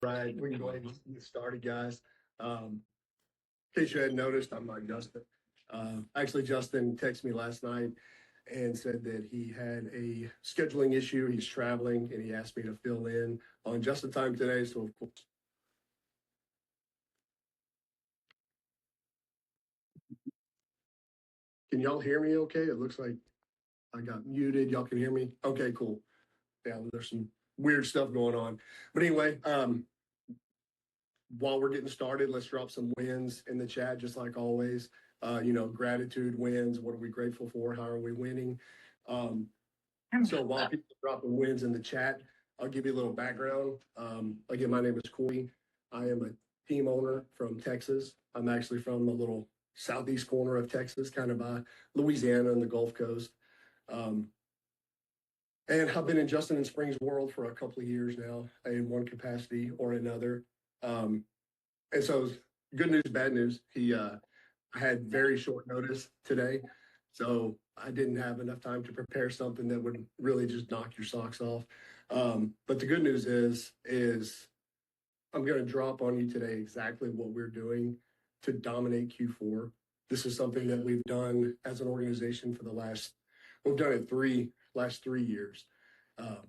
Right, we can go ahead and get started, guys. In case you hadn't noticed, I'm not Justin. Actually, Justin texted me last night and said that he had a scheduling issue. He's traveling and he asked me to fill in on just in time today. So, of course, can y'all hear me okay? It looks like I got muted. Y'all can hear me? Okay, cool. Yeah, there's some weird stuff going on. But anyway, while we're getting started, let's drop some wins in the chat, just like always. Gratitude wins. What are we grateful for? How are we winning? Um, so while people are dropping wins in the chat, I'll give you a little background. Again, my name is Corey. I am a team owner from Texas. I'm actually from the little southeast corner of Texas, kind of by Louisiana and the Gulf Coast. Um, and I've been in Justin and Springs world for a couple of years now in one capacity or another. Um, and so good news, bad news. He had very short notice today. So I didn't have enough time to prepare something that would really just knock your socks off. But the good news is I'm going to drop on you today exactly what we're doing to dominate Q4. This is something that we've done as an organization for we've done it last 3 years. Um,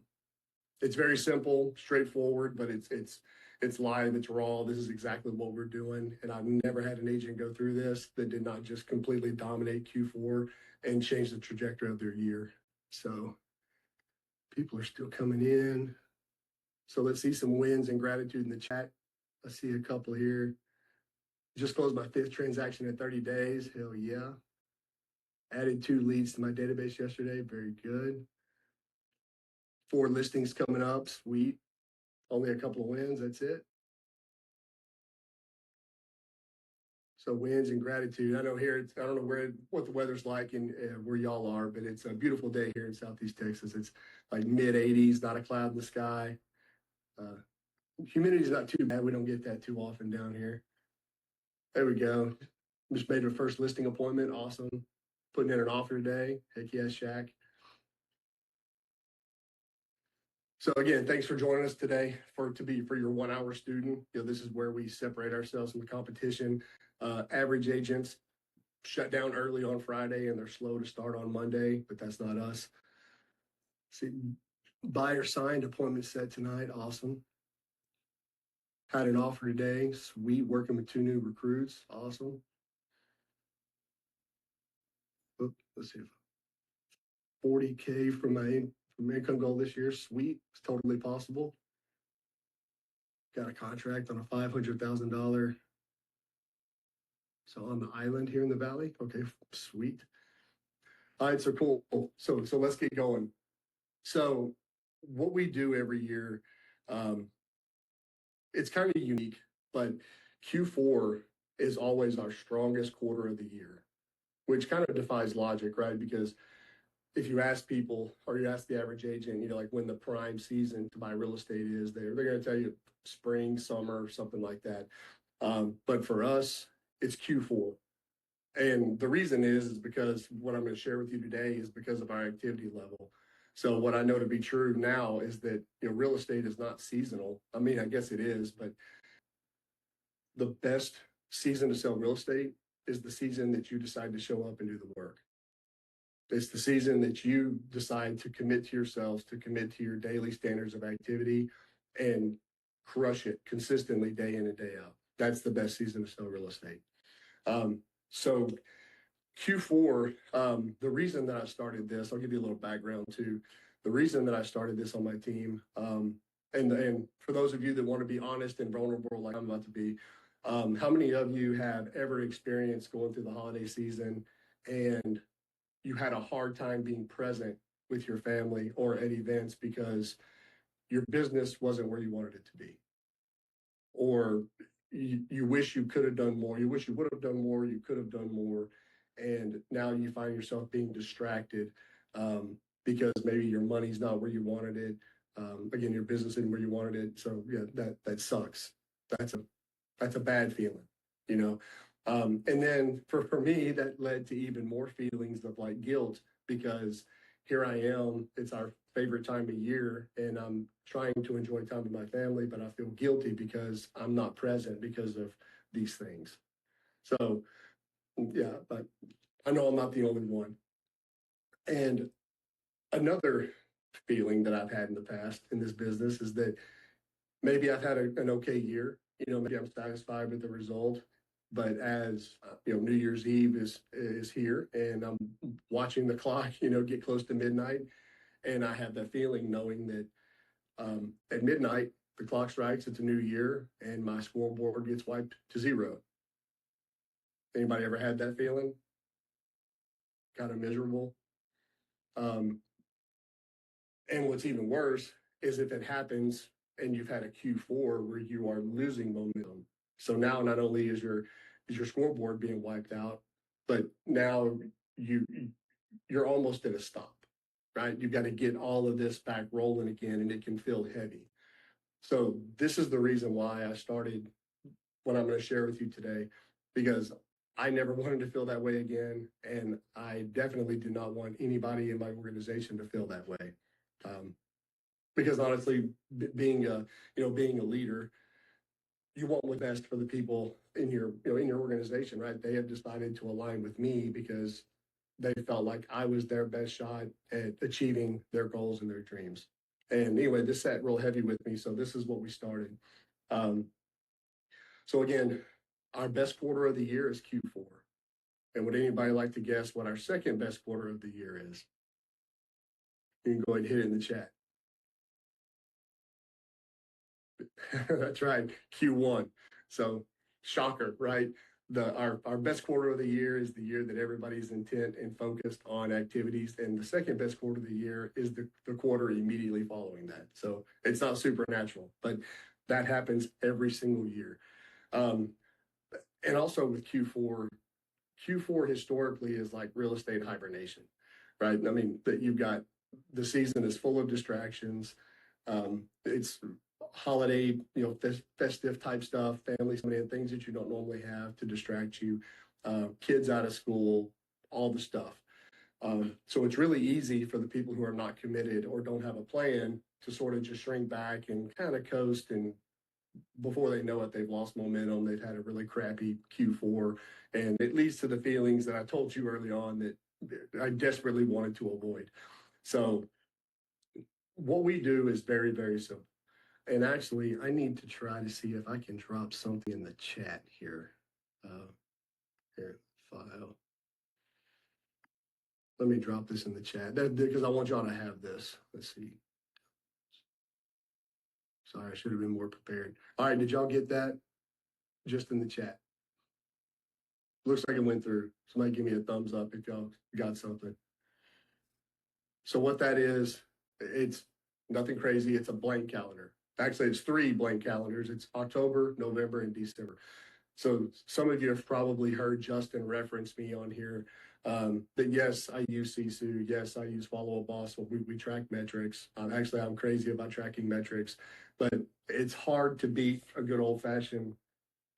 it's very simple, straightforward, but it's live, it's raw. This is exactly what we're doing. And I've never had an agent go through this that did not just completely dominate Q4 and change the trajectory of their year. So people are still coming in. So let's see some wins and gratitude in the chat. I see a couple here. Just closed my 5th transaction in 30 days. Hell yeah. Added 2 leads to my database yesterday. Very good. 4 listings coming up. Sweet. Only a couple of wins. That's it. So wins and gratitude. I know here, I don't know what the weather's like and where y'all are, but it's a beautiful day here in Southeast Texas. It's like mid 80s, not a cloud in the sky. Humidity's not too bad. We don't get that too often down here. There we go. Just made a first listing appointment. Awesome. Putting in an offer today. Heck yes, Shaq. So again, thanks for joining us today for your 1 hour student. This is where we separate ourselves from the competition. Average agents shut down early on Friday and they're slow to start on Monday, but that's not us. See, buyer signed, appointment set tonight. Awesome. Had an offer today. Sweet. Working with 2 new recruits. Awesome. Let's see. 40K from my income goal this year. Sweet. It's totally possible. Got a contract on a $500,000. So on the island here in the valley. Okay, sweet. All right, so cool. So let's get going. So what we do every year, it's kind of unique, but Q4 is always our strongest quarter of the year, which kind of defies logic, right? Because if you ask people or you ask the average agent, like when the prime season to buy real estate is, they're going to tell you spring, summer, something like that. But for us, it's Q4. And the reason is because what I'm going to share with you today is because of our activity level. So what I know to be true now is that real estate is not seasonal. I mean, I guess it is, but the best season to sell real estate is the season that you decide to show up and do the work. It's the season that you decide to commit to yourselves, to commit to your daily standards of activity and crush it consistently day in and day out. That's the best season to sell real estate. So Q4, the reason that I started this, I'll give you a little background too. The reason that I started this on my team, and for those of you that want to be honest and vulnerable like I'm about to be, how many of you have ever experienced going through the holiday season and you had a hard time being present with your family or at events because your business wasn't where you wanted it to be? Or you wish you could have done more, you wish you would have done more, you could have done more, and now you find yourself being distracted because maybe your money's not where you wanted it. Again, your business isn't where you wanted it. So yeah, that sucks. That's a bad feeling, you know. And then for me, that led to even more feelings of like guilt because here I am. favorite time of year, and I'm trying to enjoy time with my family, but I feel guilty because I'm not present because of these things. So, yeah, but I know I'm not the only one. And another feeling that I've had in the past in this business is that maybe I've had an okay year. Maybe I'm satisfied with the result. But as New Year's Eve is here, and I'm watching the clock, get close to midnight, and I have that feeling knowing that at midnight the clock strikes. It's a new year, and my scoreboard gets wiped to zero. Anybody ever had that feeling? Kind of miserable. Um, and what's even worse is if it happens and you've had a Q4 where you are losing momentum. So now not only is your scoreboard being wiped out, but now you you're almost at a stop, right? You've got to get all of this back rolling again, and it can feel heavy. So this is the reason why I started what I'm going to share with you today, because I never wanted to feel that way again, and I definitely do not want anybody in my organization to feel that way. Um, because honestly, being a leader, you want what's best for the people in your organization, right? They have decided to align with me because they felt like I was their best shot at achieving their goals and their dreams. And anyway, this sat real heavy with me, so this is what we started. Um, so again, our best quarter of the year is Q4. And would anybody like to guess what our second best quarter of the year is? You can go ahead and hit it in the chat. That's right, Q1. So shocker, right? Our best quarter of the year is the year that everybody's intent and focused on activities. And the second best quarter of the year is the quarter immediately following that. So it's not supernatural, but that happens every single year. Um, and also with Q4 historically is like real estate hibernation, right? I mean, that you've got the season is full of distractions. It's holiday, festive type stuff, families coming in, things that you don't normally have to distract you, kids out of school, all the stuff. So it's really easy for the people who are not committed or don't have a plan to sort of just shrink back and kind of coast, and before they know it, they've lost momentum. They've had a really crappy Q4, and it leads to the feelings that I told you early on that I desperately wanted to avoid. So what we do is very, very simple. And actually, I need to try to see if I can drop something in the chat here. Here, file. Let me drop this in the chat because I want y'all to have this. Let's see. Sorry, I should have been more prepared. All right, did y'all get that? Just in the chat. Looks like it went through. Somebody give me a thumbs up if y'all got something. So what that is, it's nothing crazy. It's a blank calendar. Actually, it's 3 blank calendars. It's October, November, and December. So some of you have probably heard Justin reference me on here. That yes, I use Sisu. Yes, I use Follow a Boss. We track metrics. Actually, I'm crazy about tracking metrics, but it's hard to beat a good old fashioned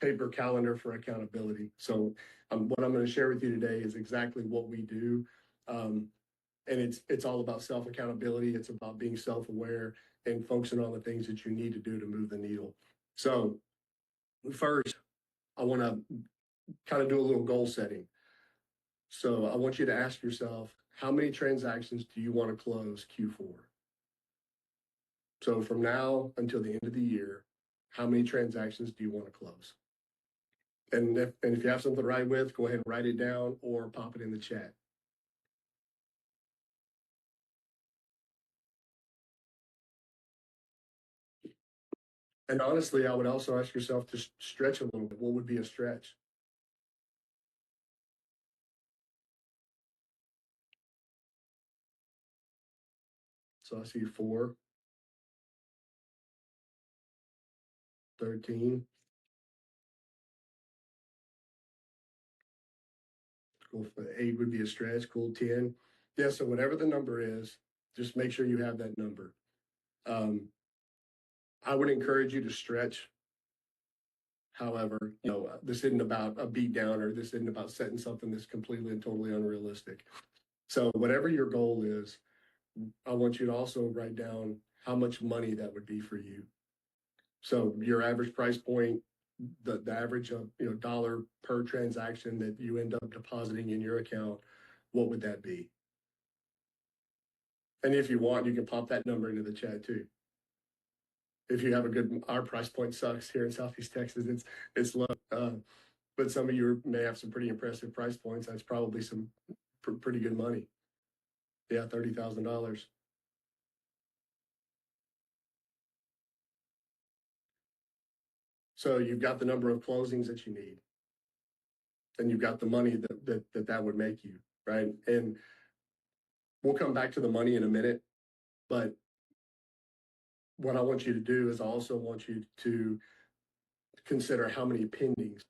paper calendar for accountability. So what I'm going to share with you today is exactly what we do. And it's all about self accountability. It's about being self aware and focusing on the things that you need to do to move the needle. So first, I want to kind of do a little goal setting. So I want you to ask yourself, how many transactions do you want to close Q4? So from now until the end of the year, how many transactions do you want to close? And if you have something to write with, go ahead and write it down or pop it in the chat. And honestly, I would also ask yourself to stretch a little bit. What would be a stretch? So I see 4, 13. Cool. 8 would be a stretch. Cool. 10. Yeah. So whatever the number is, just make sure you have that number. I would encourage you to stretch. However, this isn't about a beat down, or this isn't about setting something that's completely and totally unrealistic. So whatever your goal is, I want you to also write down how much money that would be for you. So your average price point, the average of, dollar per transaction that you end up depositing in your account, what would that be? And if you want, you can pop that number into the chat too. If you have our price point sucks here in Southeast Texas. It's low. But some of you may have some pretty impressive price points. That's probably some pretty good money. Yeah, $30,000. So you've got the number of closings that you need, and you've got the money that would make you, right? And we'll come back to the money in a minute, but what I want you to do is I also want you to consider how many pendings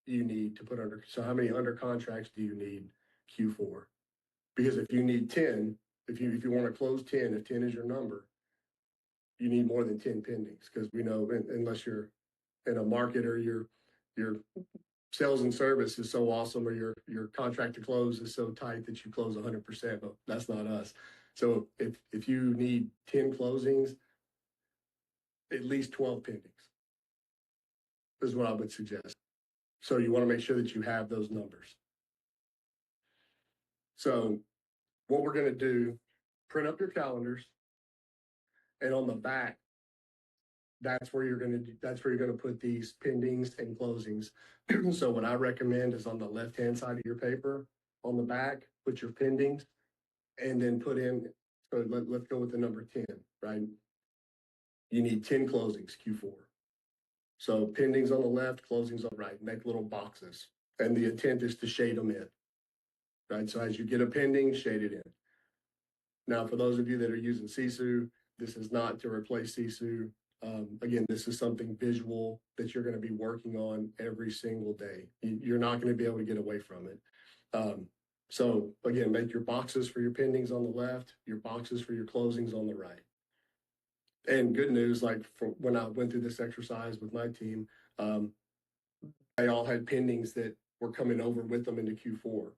you need to put under. So how many under contracts do you need Q4? Because if you need 10, if you want to close 10, if 10 is your number, you need more than 10 pendings, because we know unless you're in a market or your sales and service is so awesome, or your contract to close is so tight that you close 100%, but that's not us. So if you need 10 closings, at least 12 pendings is what I would suggest. So you want to make sure that you have those numbers. So what we're going to do, print up your calendars, and on the back, that's where you're going to put these pendings and closings. So what I recommend is on the left-hand side of your paper, on the back, put your pendings, and then put in, so let's go with the number 10, right? You need 10 closings, Q4. So pendings on the left, closings on the right, make little boxes. And the intent is to shade them in, right? So as you get a pending, shade it in. Now, for those of you that are using Sisu, this is not to replace Sisu. Again, this is something visual that you're going to be working on every single day. You're not going to be able to get away from it. So again, make your boxes for your pendings on the left, your boxes for your closings on the right. And good news, like when I went through this exercise with my team, they all had pendings that were coming over with them into Q4.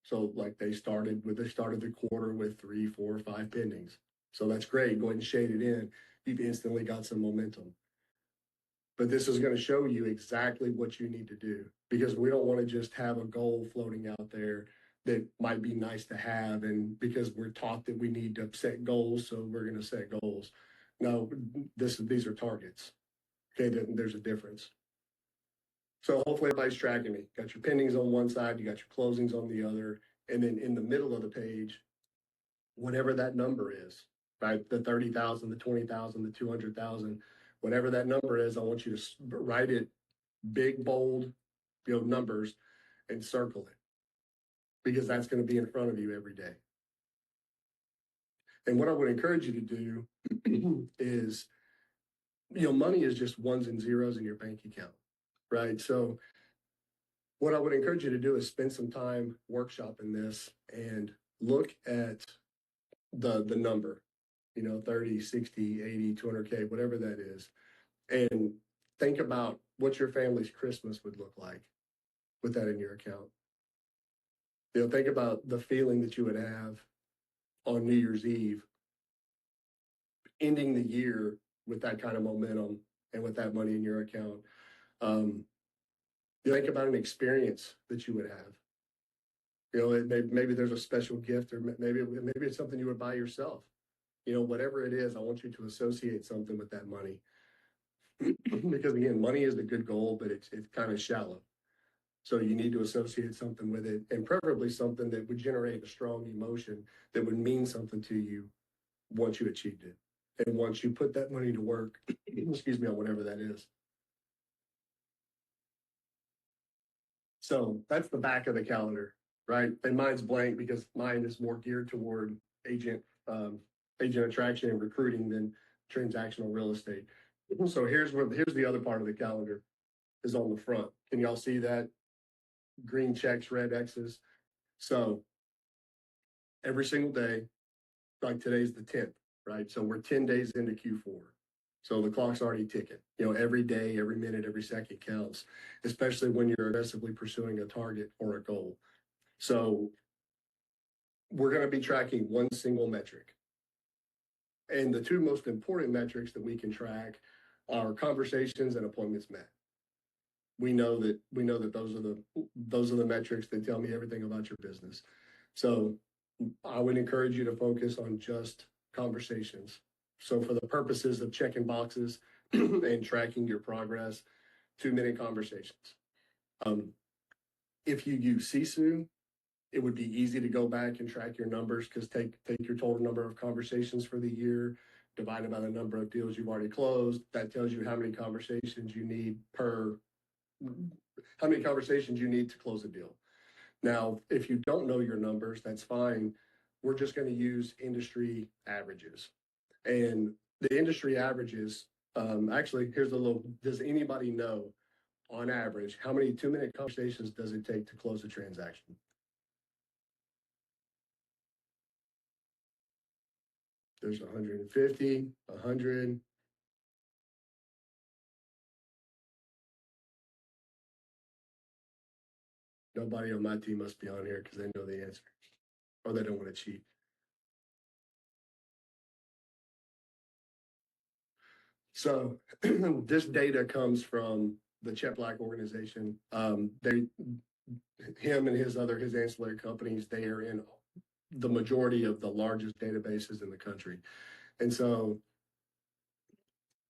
So like they started the quarter with 3, 4, 5 pendings. So that's great. Go ahead and shade it in. You've instantly got some momentum. But this is going to show you exactly what you need to do, because we don't want to just have a goal floating out there that might be nice to have, and because we're taught that we need to set goals, so we're going to set goals. No, these are targets. Okay, there's a difference. So hopefully everybody's tracking me. Got your pendings on one side, you got your closings on the other, and then in the middle of the page, whatever that number is, right? The 30,000, the 20,000, the 200,000, whatever that number is, I want you to write it big, bold, numbers, and circle it, because that's going to be in front of you every day. And what I would encourage you to do is, money is just ones and zeros in your bank account, right? So what I would encourage you to do is spend some time workshopping this and look at the number, 30, 60, 80, 200K, whatever that is. And think about what your family's Christmas would look like with that in your account. Think about the feeling that you would have on New Year's Eve, ending the year with that kind of momentum and with that money in your account. You think about an experience that you would have. Maybe there's a special gift, or maybe it's something you would buy yourself. Whatever it is, I want you to associate something with that money. Because again, money is a good goal, but it's kind of shallow. So you need to associate something with it, and preferably something that would generate a strong emotion that would mean something to you once you achieved it. And once you put that money to work, excuse me, on whatever that is. So that's the back of the calendar, right? And mine's blank because mine is more geared toward agent attraction and recruiting than transactional real estate. So here's the other part of the calendar is on the front. Can y'all see that? Green checks, red X's. So every single day, like today's the 10th, right? So we're 10 days into Q4. So the clock's already ticking. Every day, every minute, every second counts, especially when you're aggressively pursuing a target or a goal. So we're going to be tracking one single metric. And the two most important metrics that we can track are conversations and appointments met. We know that those are the metrics that tell me everything about your business. So I would encourage you to focus on just conversations. So for the purposes of checking boxes and tracking your progress, 2-minute conversations. Um, if you use Sisu, it would be easy to go back and track your numbers because take your total number of conversations for the year, divided by the number of deals you've already closed. That tells you how many conversations you need to close a deal. Now, if you don't know your numbers, that's fine. We're just going to use industry averages. And the industry averages, actually, here's a little, does anybody know on average, how many 2-minute conversations does it take to close a transaction? There's 150, 100. Nobody on my team must be on here because they know the answer or they don't want to cheat. So this data comes from the Chet Black organization. Him and his ancillary companies, they are in the majority of the largest databases in the country. And so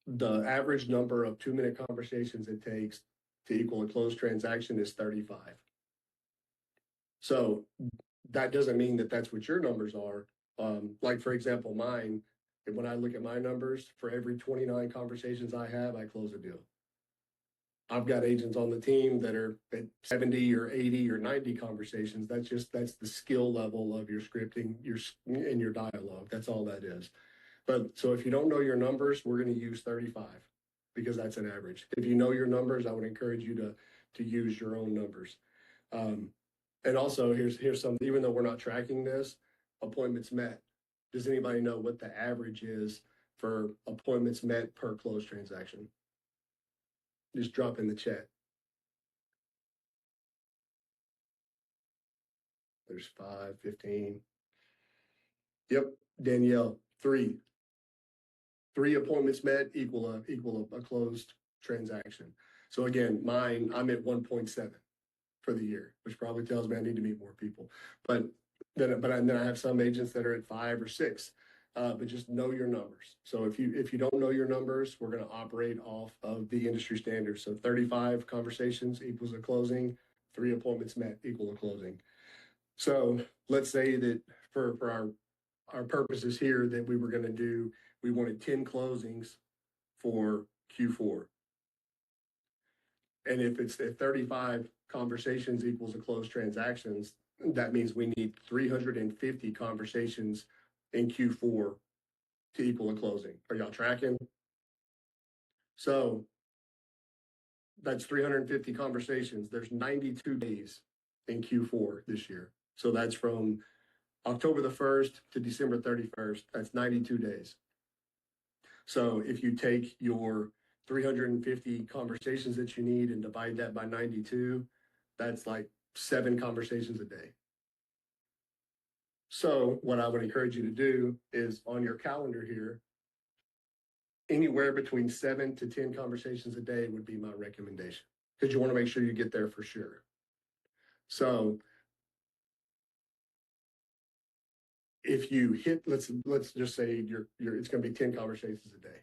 the average number of 2-minute conversations it takes to equal a closed transaction is 35. So that doesn't mean that that's what your numbers are. Like, for example, mine, when I look at my numbers, for every 29 conversations I have, I close a deal. I've got agents on the team that are at 70 or 80 or 90 conversations. That's the skill level of your scripting, and your dialogue. That's all that is. But so if you don't know your numbers, we're going to use 35 because that's an average. If you know your numbers, I would encourage you to use your own numbers. And also here's something, even though we're not tracking this, appointments met. Does anybody know what the average is for appointments met per closed transaction? Just drop in the chat. There's 5, 15. Yep, Danielle, 3. 3 appointments met equal a closed transaction. So again, mine, I'm at 1.7 for the year, which probably tells me I need to meet more people. But then I have some agents that are at 5 or 6. But just know your numbers. So if you don't know your numbers, we're going to operate off of the industry standards. So 35 conversations equals a closing, 3 appointments met equal a closing. So let's say that for our purposes here that we wanted 10 closings for Q4. And if it's at 35 conversations equals a closed transactions, that means we need 350 conversations in Q4 to equal a closing. Are y'all tracking? So that's 350 conversations. There's 92 days in Q4 this year. So that's from October the 1st to December 31st. That's 92 days. So if you take your 350 conversations that you need and divide that by 92, that's like 7 conversations a day. So what I would encourage you to do is on your calendar here, anywhere between 7 to 10 conversations a day would be my recommendation because you want to make sure you get there for sure. So if you hit, let's just say it's going to be 10 conversations a day.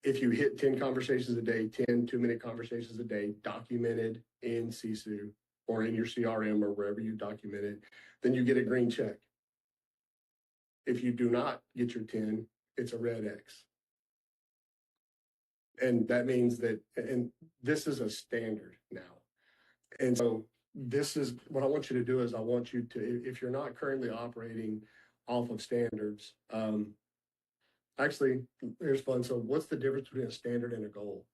If you hit 10 conversations a day, 10 2-minute conversations a day, documented in Sisu or in your CRM or wherever you document it, then you get a green check. If you do not get your 10, it's a red X. And that means that, and this is a standard now. And so this is what I want you to do is I want you to, if you're not currently operating off of standards, actually, here's fun. So what's the difference between a standard and a goal?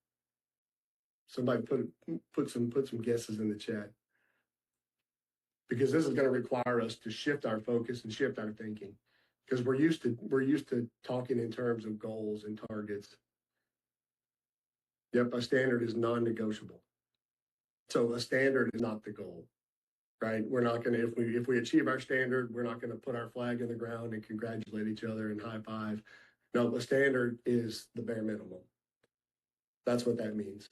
Somebody put some guesses in the chat. Because this is going to require us to shift our focus and shift our thinking. Because we're used to talking in terms of goals and targets. Yep, a standard is non-negotiable. So a standard is not the goal. right? We're not going to, if we achieve our standard, we're not going to put our flag in the ground and congratulate each other and high five. No, the standard is the bare minimum. That's what that means.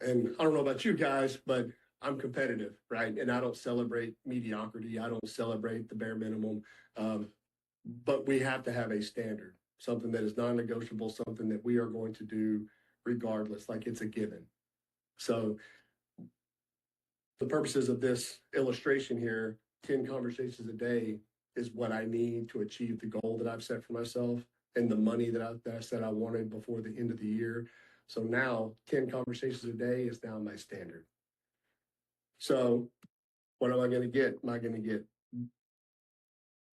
And I don't know about you guys, but I'm competitive, right? And I don't celebrate mediocrity. I don't celebrate the bare minimum. Um, but we have to have a standard, something that is non-negotiable, something that we are going to do regardless, like it's a given. So the purposes of this illustration here, 10 conversations a day is what I need to achieve the goal that I've set for myself and the money that I said I wanted before the end of the year. So now 10 conversations a day is now my standard. So what am I going to get? Am I going to get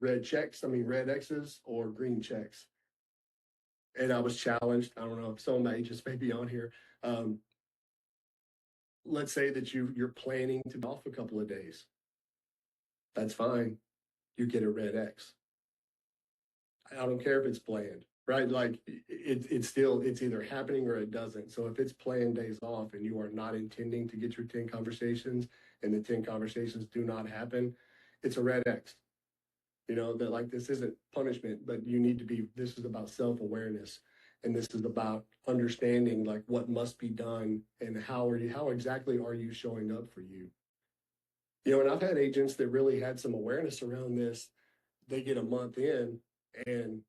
red X's or green checks? And I was challenged. I don't know if some of my agents may be on here. Um, let's say that you're planning to be off a couple of days. That's fine. You get a red X. I don't care if it's planned, right? Like it's either happening or it doesn't. So if it's planned days off and you are not intending to get your 10 conversations and the 10 conversations do not happen, it's a red X. You know, that like this isn't punishment, but you need to be, this is about self-awareness. And this is about understanding like what must be done and how exactly are you showing up for you? You know, and I've had agents that really had some awareness around this. They get a month in and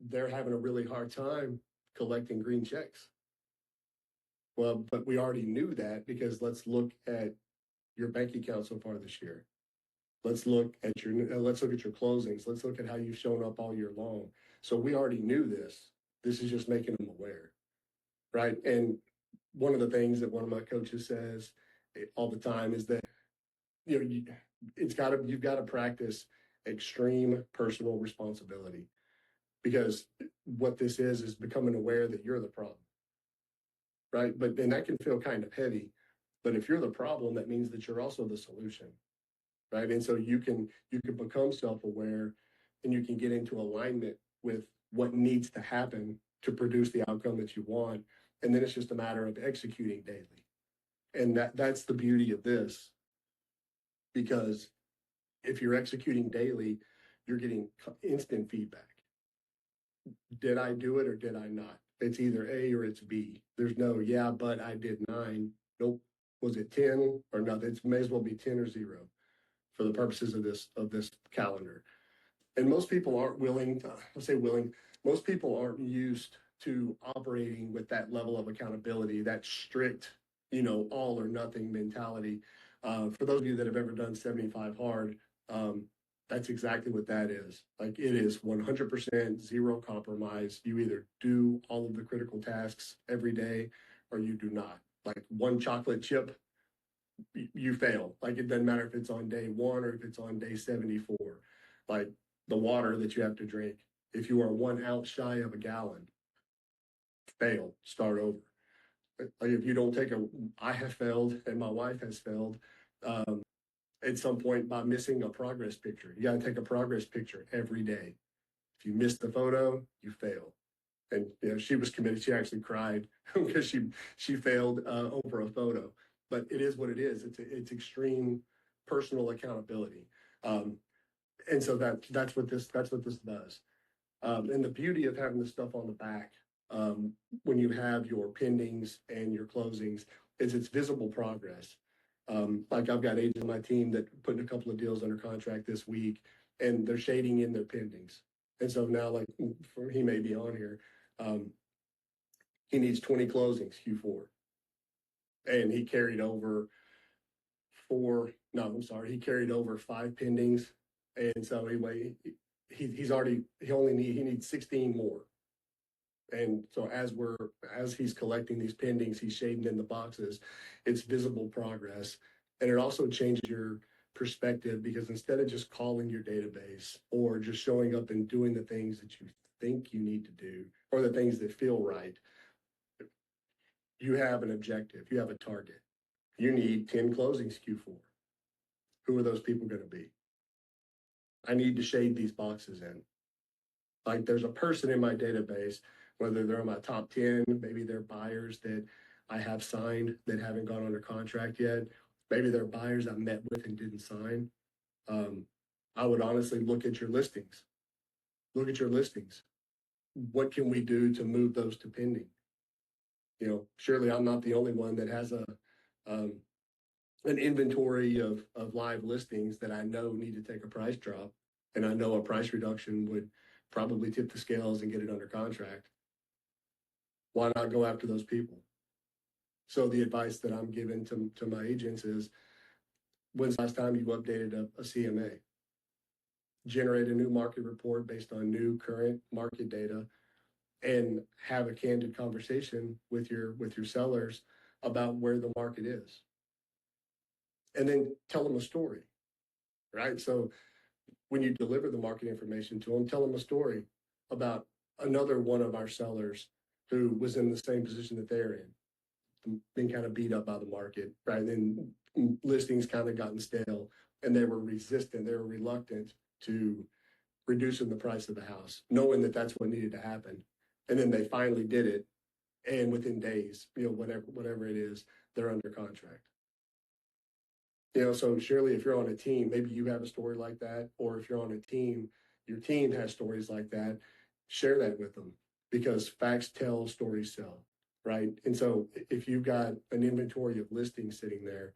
they're having a really hard time collecting green checks. Well, but we already knew that because let's look at your bank account so far this year. Let's look at your closings. Let's look at how you've shown up all year long. So we already knew this. This is just making them aware, right? And one of the things that one of my coaches says all the time is that you know you've got to practice extreme personal responsibility because what this is becoming aware that you're the problem, right? But and that can feel kind of heavy. But if you're the problem, that means that you're also the solution, right? And so you can become self-aware and you can get into alignment with what needs to happen to produce the outcome that you want. And then it's just a matter of executing daily. And that's the beauty of this, because if you're executing daily, you're getting instant feedback. Did I do it or did I not? It's either A or it's B. There's no, yeah, but I did 9. Nope. Was it 10 or nothing? It may as well be 10 or 0 for the purposes of this calendar. And most people aren't willing to, let's say willing, most people aren't used to operating with that level of accountability, that strict, all or nothing mentality. For those of you that have ever done 75 hard, um, that's exactly what that is. Like it is 100% zero compromise. You either do all of the critical tasks every day or you do not. Like one chocolate chip, you fail. Like it doesn't matter if it's on day 1 or if it's on day 74. Like the water that you have to drink. If you are 1 ounce shy of a gallon, fail, start over. Like if you don't I have failed and my wife has failed at some point by missing a progress picture. You got to take a progress picture every day. If you miss the photo, you fail. And she was committed. She actually cried because she failed over a photo. But it is what it is. It's extreme personal accountability. And so that's what this does. And the beauty of having this stuff on the back, um, when you have your pendings and your closings, is it's visible progress. Like I've got agents on my team that put a couple of deals under contract this week, and they're shading in their pendings. And so now, like he may be on here, um, he needs 20 closings Q4, and he carried over he carried over 5 pendings, and so anyway, he needs 16 more. And so as he's collecting these pendings, he's shading in the boxes. It's visible progress. And it also changes your perspective because instead of just calling your database or just showing up and doing the things that you think you need to do or the things that feel right, you have an objective, you have a target. You need 10 closings Q4. Who are those people going to be? I need to shade these boxes in. Like there's a person in my database, whether they're in my top 10, maybe they're buyers that I have signed that haven't gone under contract yet. maybe they're buyers I met with and didn't sign. Um, I would honestly look at your listings. Look at your listings. What can we do to move those to pending? Surely I'm not the only one that has um, an inventory of live listings that I know need to take a price drop, and I know a price reduction would probably tip the scales and get it under contract. Why not go after those people? So the advice that I'm giving to my agents is, when's the last time you updated a CMA? Generate a new market report based on new current market data, and have a candid conversation with your sellers about where the market is, and then tell them a story, right? So when you deliver the market information to them, tell them a story about another one of our sellers who was in the same position that they're in, been kind of beat up by the market, right? And then listings kind of gotten stale, and they were resistant, they were reluctant to reducing the price of the house, knowing that that's what needed to happen. And then they finally did it. And within days, whatever it is, they're under contract. So surely if you're on a team, maybe you have a story like that, or if you're on a team, your team has stories like that, share that with them, because facts tell, stories sell, right? And so if you've got an inventory of listings sitting there,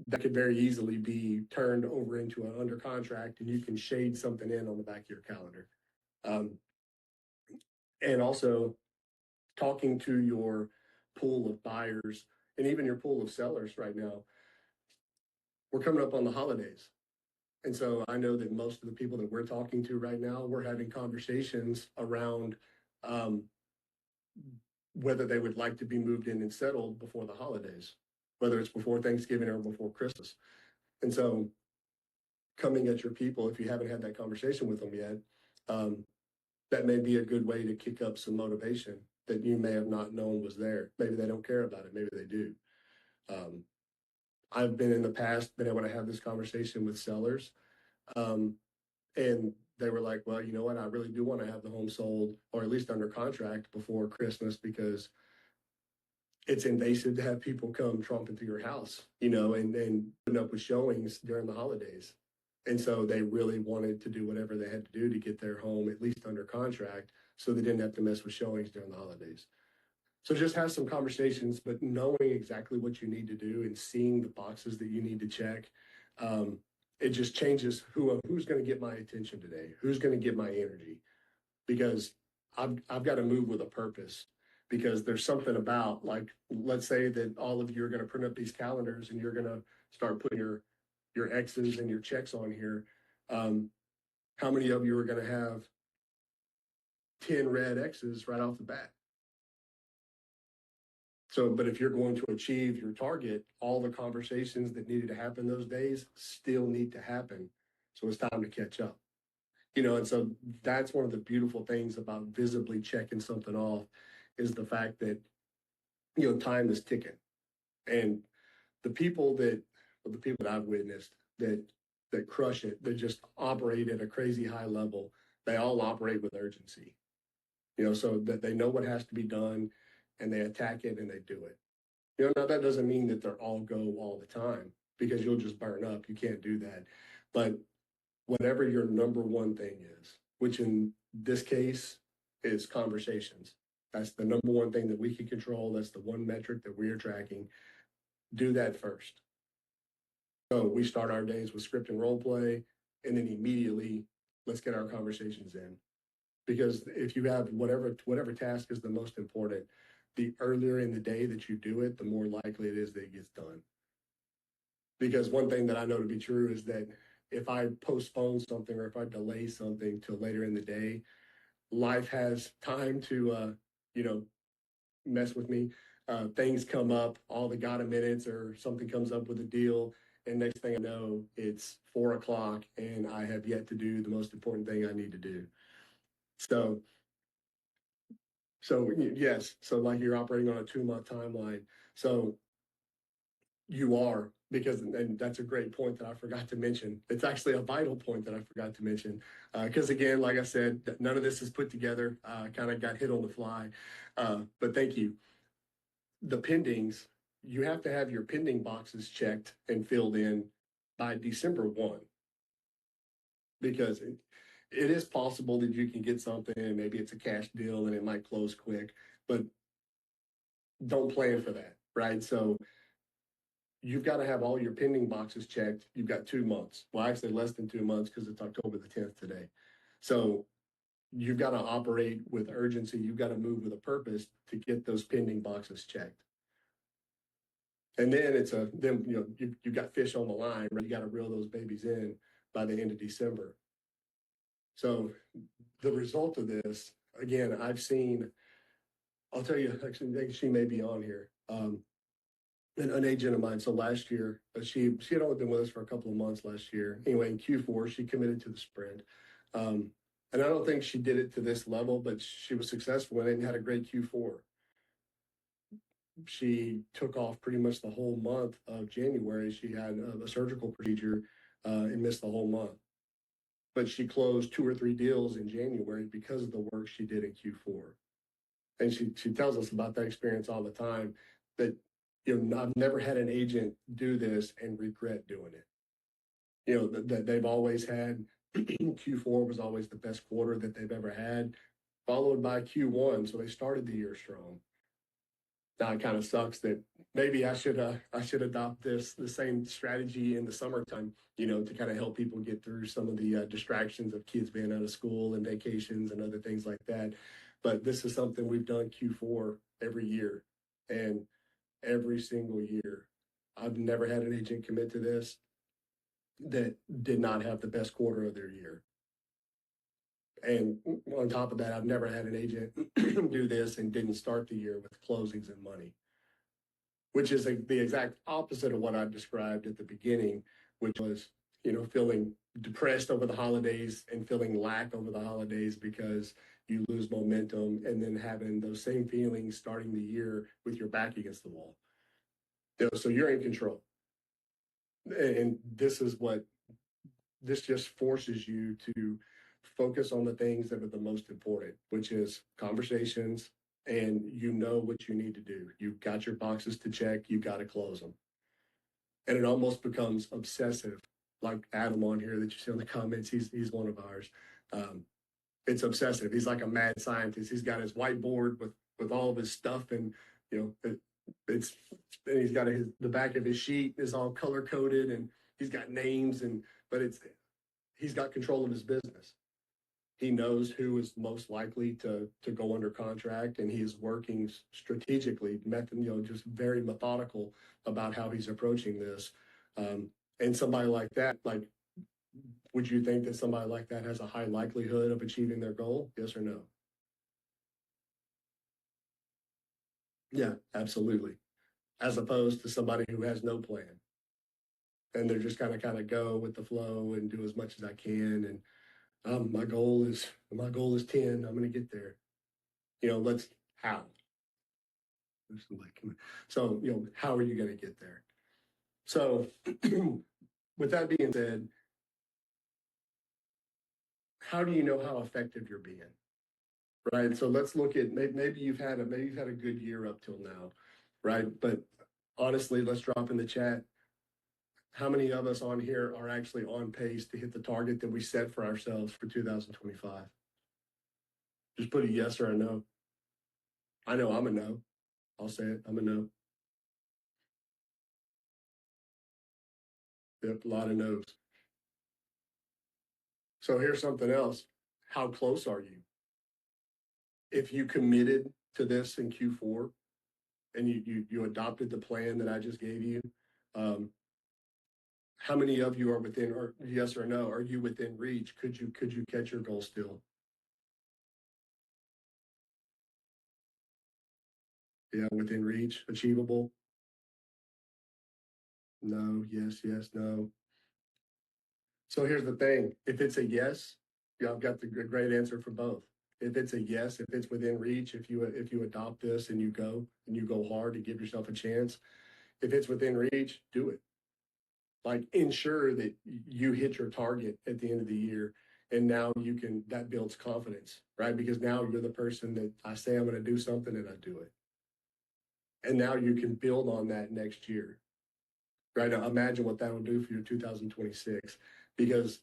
that could very easily be turned over into an under contract, and you can shade something in on the back of your calendar. Um, and also talking to your pool of buyers and even your pool of sellers right now. We're coming up on the holidays. And so I know that most of the people that we're talking to right now, we're having conversations around um, whether they would like to be moved in and settled before the holidays, whether it's before Thanksgiving or before Christmas. And so coming at your people, if you haven't had that conversation with them yet, um, that may be a good way to kick up some motivation that you may have not known was there. Maybe they don't care about it. Maybe they do. Um, I've been in the past been able to have this conversation with sellers, um, and they were like, "Well, you know what? I really do want to have the home sold, or at least under contract before Christmas, because it's invasive to have people come tromping through your house, and putting up with showings during the holidays." And so they really wanted to do whatever they had to do to get their home at least under contract, so they didn't have to mess with showings during the holidays. So just have some conversations, but knowing exactly what you need to do and seeing the boxes that you need to check, um, it just changes who's going to get my attention today, who's going to get my energy, because I've got to move with a purpose. Because there's something about, like, let's say that all of you are going to print up these calendars and you're going to start putting your X's and your checks on here. Um, how many of you are going to have 10 red X's right off the bat? So, but if you're going to achieve your target, all the conversations that needed to happen those days still need to happen. So it's time to catch up. And so that's one of the beautiful things about visibly checking something off, is the fact that, time is ticking. And the people that, the people that I've witnessed that crush it, that just operate at a crazy high level, they all operate with urgency, so that they know what has to be done, and they attack it and they do it. Now that doesn't mean that they're all go all the time, because you'll just burn up. You can't do that. But whatever your number one thing is, which in this case is conversations, that's the number one thing that we can control. That's the one metric that we are tracking. Do that first. So we start our days with script and role play, and then immediately let's get our conversations in. Because if you have whatever task is the most important, the earlier in the day that you do it, the more likely it is that it gets done. Because one thing that I know to be true is that if I postpone something, or if I delay something till later in the day, life has time to, mess with me. Things come up, all the got a minutes, or something comes up with a deal. And next thing I know, it's 4 o'clock and I have yet to do the most important thing I need to do. So, yes, so like you're operating on a 2-month timeline. So you are, because, and that's a great point that I forgot to mention. It's actually a vital point that I forgot to mention. Because again, like I said, none of this is put together. Kind of got hit on the fly. But thank you. The pendings, you have to have your pending boxes checked and filled in by December 1, because it is possible that you can get something and maybe it's a cash deal and it might close quick, but don't plan for that, right? So you've got to have all your pending boxes checked. You've got 2 months. Well, actually less than 2 months because it's October the 10th today. So you've got to operate with urgency. You've got to move with a purpose to get those pending boxes checked. And then you've got fish on the line, right? You got to reel those babies in by the end of December. So the result of this, again, I'll tell you, actually, she may be on here. An agent of mine. So last year, she had only been with us for a couple of months last year. Anyway, in Q4, she committed to the sprint. And I don't think she did it to this level, but she was successful in it and had a great Q4. She took off pretty much the whole month of January. She had a surgical procedure and missed the whole month. But she closed 2 or 3 deals in January because of the work she did in Q4. And she tells us about that experience all the time, that I've never had an agent do this and regret doing it. That they've always had Q4 was always the best quarter that they've ever had, followed by Q1. So they started the year strong. Now it kind of sucks that maybe I should adopt the same strategy in the summertime, to kind of help people get through some of the distractions of kids being out of school and vacations and other things like that. But this is something we've done Q4 every year, and every single year, I've never had an agent commit to this that did not have the best quarter of their year. And on top of that, I've never had an agent do this and didn't start the year with closings and money, which is the exact opposite of what I've described at the beginning, which was, feeling depressed over the holidays and feeling lack over the holidays because you lose momentum, and then having those same feelings starting the year with your back against the wall. So you're in control. And this just forces you to focus on the things that are the most important, which is conversations, and what you need to do. You've got your boxes to check, you got to close them. And it almost becomes obsessive, like Adam on here that you see in the comments. He's one of ours. It's obsessive. He's like a mad scientist. He's got his whiteboard with all of his stuff, and and he's got the back of his sheet is all color coded, and he's got names, but he's got control of his business. He knows who is most likely to go under contract, and he is working strategically, just very methodical about how he's approaching this. And somebody like that, would you think that somebody like that has a high likelihood of achieving their goal? Yes or no? Yeah, absolutely. As opposed to somebody who has no plan, and they're just kind of go with the flow and do as much as I can. And my goal is 10. I'm going to get there. Let's how. So how are you going to get there? So with that being said, how do you know how effective you're being? Right. So let's look at maybe you've had a good year up till now, right? But honestly, let's drop in the chat. How many of us on here are actually on pace to hit the target that we set for ourselves for 2025? Just put a yes or a no. I know I'm a no. I'll say it. I'm a no. Yep, a lot of no's. So here's something else. How close are you? If you committed to this in Q4 and you adopted the plan that I just gave you, how many of you are within, or yes or no, are you within reach? Could you catch your goal still? Yeah, within reach, achievable? No, yes, no. So here's the thing. If it's a yes, I've got the great answer for both. If it's a yes, if it's within reach, if you adopt this and you go hard to give yourself a chance, if it's within reach, do it. Ensure that you hit your target at the end of the year. And now that builds confidence, right? Because now you're the person that I say I'm going to do something and I do it. And now you can build on that next year, right? Now imagine what that will do for your 2026, because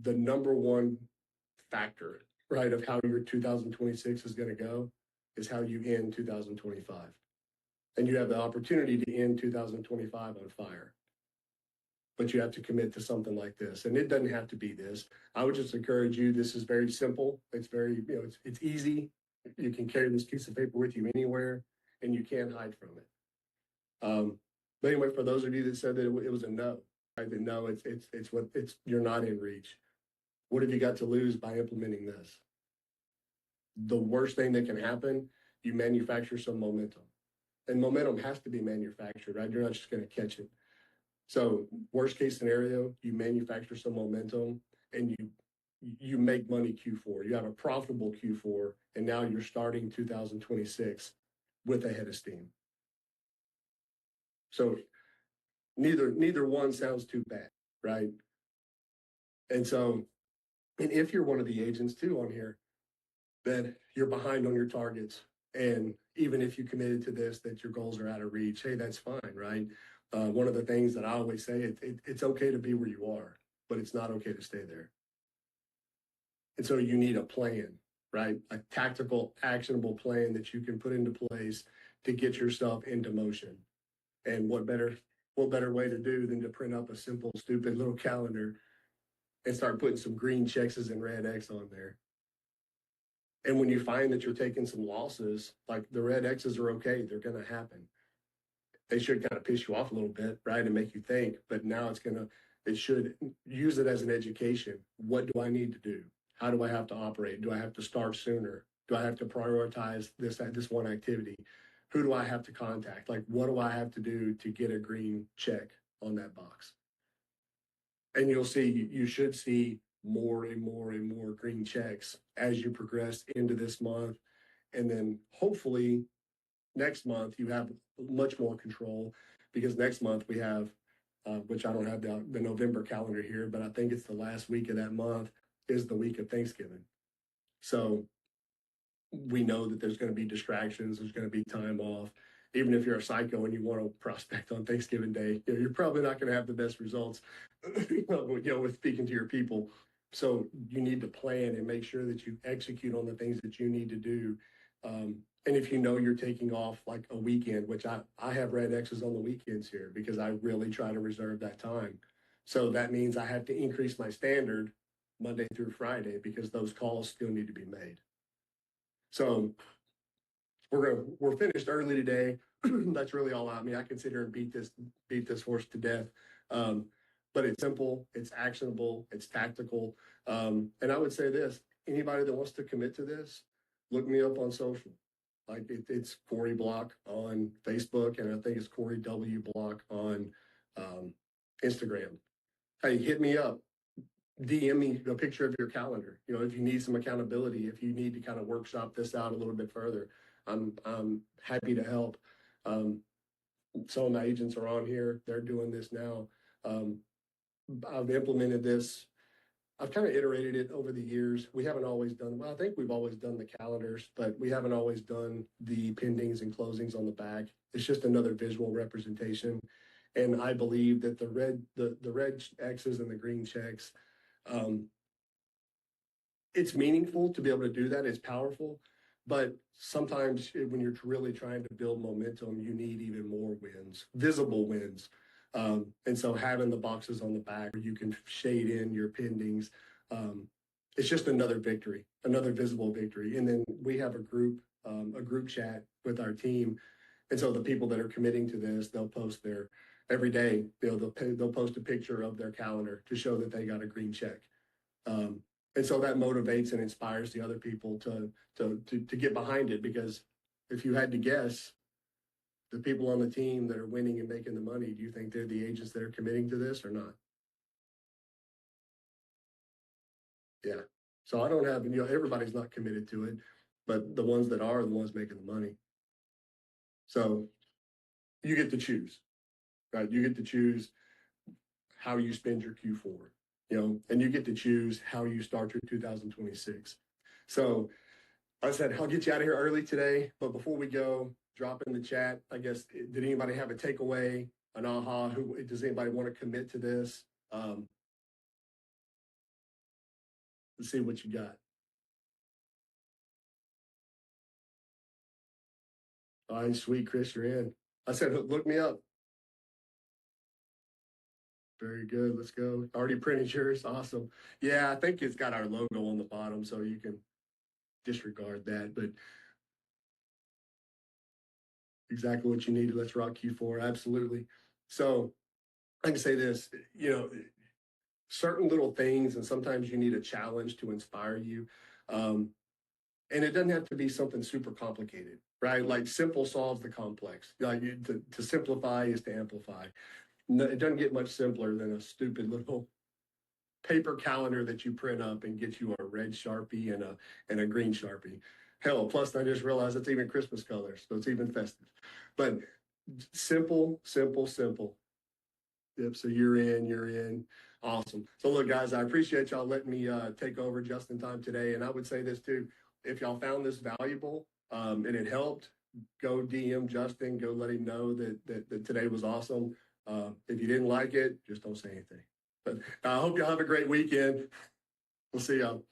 the number one factor, right, of how your 2026 is going to go is how you end 2025. And you have the opportunity to end 2025 on fire. But you have to commit to something like this. And it doesn't have to be this. I would just encourage you. This is very simple. It's very, it's easy. You can carry this piece of paper with you anywhere and you can't hide from it. But anyway, for those of you that said that it was a no, right? That no, you're not in reach. What have you got to lose by implementing this? The worst thing that can happen, you manufacture some momentum. And momentum has to be manufactured, right? You're not just going to catch it. So worst case scenario, you manufacture some momentum and you make money Q4. You have a profitable Q4, and now you're starting 2026 with a head of steam. So neither one sounds too bad, right? And so, and if you're one of the agents too on here, that you're behind on your targets, and even if you committed to this, that your goals are out of reach, hey, that's fine, right? One of the things that I always say, it's okay to be where you are, but it's not okay to stay there. And so you need a plan, right? A tactical, actionable plan that you can put into place to get yourself into motion. And what better way to do than to print up a simple, stupid little calendar and start putting some green X's and red X on there. And when you find that you're taking some losses, like the red X's are okay, they're going to happen. They should kind of piss you off a little bit, right? And make you think, but now it should use it as an education. What do I need to do? How do I have to operate? Do I have to start sooner? Do I have to prioritize this one activity? Who do I have to contact? Like, what do I have to do to get a green check on that box? And you should see more and more and more green checks as you progress into this month. And then hopefully next month you have much more control, because next month we have, which I don't have the November calendar here, but I think it's the last week of that month is the week of Thanksgiving. So we know that there's going to be distractions. There's going to be time off. Even if you're a psycho and you want to prospect on Thanksgiving Day, you're probably not going to have the best results, with speaking to your people. So you need to plan and make sure that you execute on the things that you need to do. And if you know you're taking off like a weekend, which I have red X's on the weekends here because I really try to reserve that time. So that means I have to increase my standard Monday through Friday because those calls still need to be made. So we're finished early today. That's really all I mean. I consider and beat this horse to death. But it's simple, it's actionable, it's tactical. And I would say this: anybody that wants to commit to this, look me up on social. Like it's Corey Block on Facebook, and I think it's Corey W Block on Instagram. Hey, hit me up. DM me a picture of your calendar. If you need some accountability, if you need to kind of workshop this out a little bit further, I'm happy to help. Some of my agents are on here. They're doing this now. I've implemented this. I've kind of iterated it over the years. We haven't always done, well, I think we've always done the calendars, but we haven't always done the pendings and closings on the back. It's just another visual representation. And I believe that the red X's and the green checks, it's meaningful to be able to do that. It's powerful, but sometimes when you're really trying to build momentum, you need even more wins, visible wins. And so having the boxes on the back where you can shade in your pendings, it's just another victory, another visible victory. And then we have a group chat with our team. And so the people that are committing to this, they'll post their every day, they'll post a picture of their calendar to show that they got a green check. And so that motivates and inspires the other people to get behind it, because if you had to guess, the people on the team that are winning and making the money, do you think they're the agents that are committing to this or not? Yeah. So I don't have, everybody's not committed to it, but the ones that are the ones making the money. So you get to choose, right? You get to choose how you spend your Q4, and you get to choose how you start your 2026. So I said, I'll get you out of here early today. But before we go, drop in the chat. I guess, did anybody have a takeaway, an aha? Does anybody want to commit to this? Let's see what you got. All right, sweet, Chris, you're in. I said, look me up. Very good. Let's go. Already printed yours. Awesome. Yeah, I think it's got our logo on the bottom, so you can disregard that. But exactly what you needed. Let's rock Q4. Absolutely. So I can say this, certain little things, and sometimes you need a challenge to inspire you. Um, and it doesn't have to be something super complicated, right? Like simple solves the complex. Like to simplify is to amplify. No, it doesn't get much simpler than a stupid little paper calendar that you print up and get you a red Sharpie and a green Sharpie. Hell, plus I just realized it's even Christmas colors, so it's even festive. But simple, simple, simple. Yep. So you're in, you're in. Awesome. So look, guys, I appreciate y'all letting me take over just in time today. And I would say this too: if y'all found this valuable and it helped, go DM Justin, go let him know that today was awesome. If you didn't like it, just don't say anything. But I hope y'all have a great weekend. We'll see y'all.